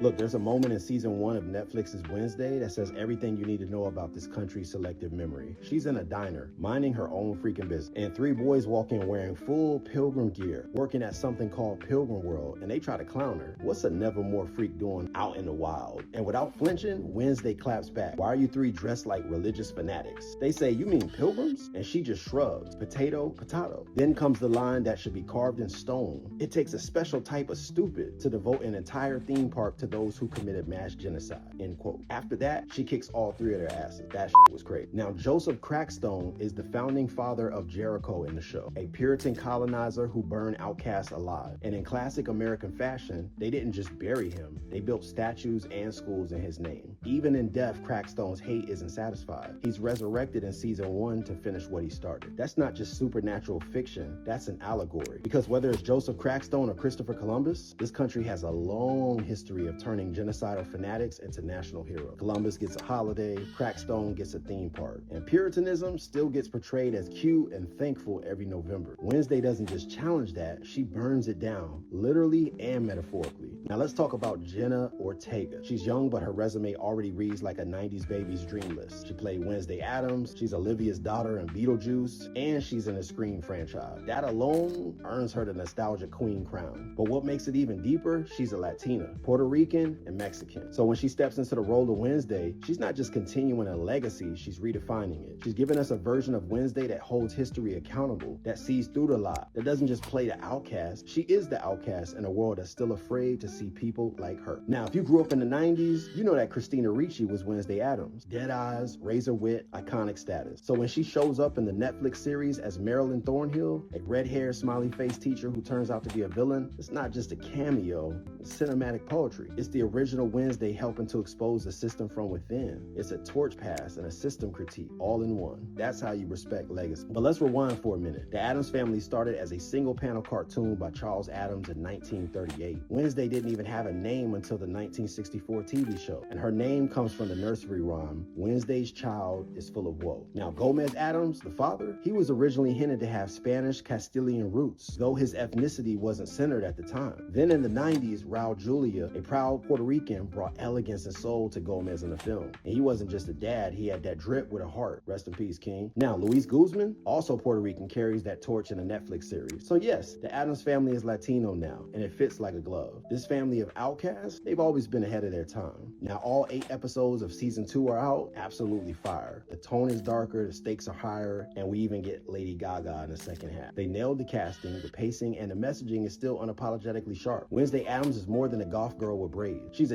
Look, there's a moment in season 1 of Netflix's Wednesday that says everything you need to know about this country's selective memory. She's in a diner, minding her own freaking business, and 3 boys walk in wearing full pilgrim gear, working at something called Pilgrim World, and they try to clown her. What's a nevermore freak doing out in the wild? And without flinching, Wednesday claps back. Why are you 3 dressed like religious fanatics? They say, you mean pilgrims? And she just shrugs. Potato, potato. Then comes the line that should be carved in stone. It takes a special type of stupid to devote an entire theme park to those who committed mass genocide, end quote. After that, she kicks all 3 of their asses. That was crazy. Now, Joseph Crackstone is the founding father of Jericho in the show, a Puritan colonizer who burned outcasts alive. And in classic American fashion, they didn't just bury him, they built statues and schools in his name. Even in death, Crackstone's hate isn't satisfied. He's resurrected in season 1 to finish what he started. That's not just supernatural fiction, that's an allegory. Because whether it's Joseph Crackstone or Christopher Columbus, this country has a long history of turning genocidal fanatics into national heroes. Columbus gets a holiday, Crackstone gets a theme park, and Puritanism still gets portrayed as cute and thankful every November. Wednesday doesn't just challenge that, she burns it down, literally and metaphorically. Now let's talk about Jenna Ortega. She's young, but her resume already reads like a 90s baby's dream list. She played Wednesday Addams, she's Olivia's daughter in Beetlejuice, and she's in a Scream franchise. That alone earns her the nostalgia queen crown. But what makes it even deeper, she's a Latina, Puerto Rican, and Mexican. So when she steps into the role of Wednesday, she's not just continuing a legacy, she's redefining it. She's giving us a version of Wednesday that holds history accountable, that sees through the lie, that doesn't just play the outcast. She is the outcast in a world that's still afraid to see people like her. Now, if you grew up in the 90s, you know that Christina Ricci was Wednesday Addams. Dead eyes, razor wit, iconic status. So when she shows up in the Netflix series as Marilyn Thornhill, a red-haired, smiley-faced teacher who turns out to be a villain, it's not just a cameo, it's cinematic poetry. It's the original Wednesday helping to expose the system from within. It's a torch pass and a system critique, all in one. That's how you respect legacy. But let's rewind for a minute. The Addams Family started as a single-panel cartoon by Charles Addams in 1938. Wednesday didn't even have a name until the 1964 TV show, and her name comes from the nursery rhyme, Wednesday's child is full of woe. Now, Gomez Addams, the father, he was originally hinted to have Spanish Castilian roots, though his ethnicity wasn't centered at the time. Then in the 90s, Raul Julia, a proud Puerto Rican, brought elegance and soul to Gomez in the film. And he wasn't just a dad, he had that drip with a heart. Rest in peace, King. Now, Luis Guzman, also Puerto Rican, carries that torch in the Netflix series. So yes, the Addams Family is Latino now, and it fits like a glove. This family of outcasts, they've always been ahead of their time. Now, all 8 episodes of season 2 are out, absolutely fire. The tone is darker, the stakes are higher, and we even get Lady Gaga in the second half. They nailed the casting, the pacing, and the messaging is still unapologetically sharp. Wednesday Addams is more than a goth girl with braids. She's a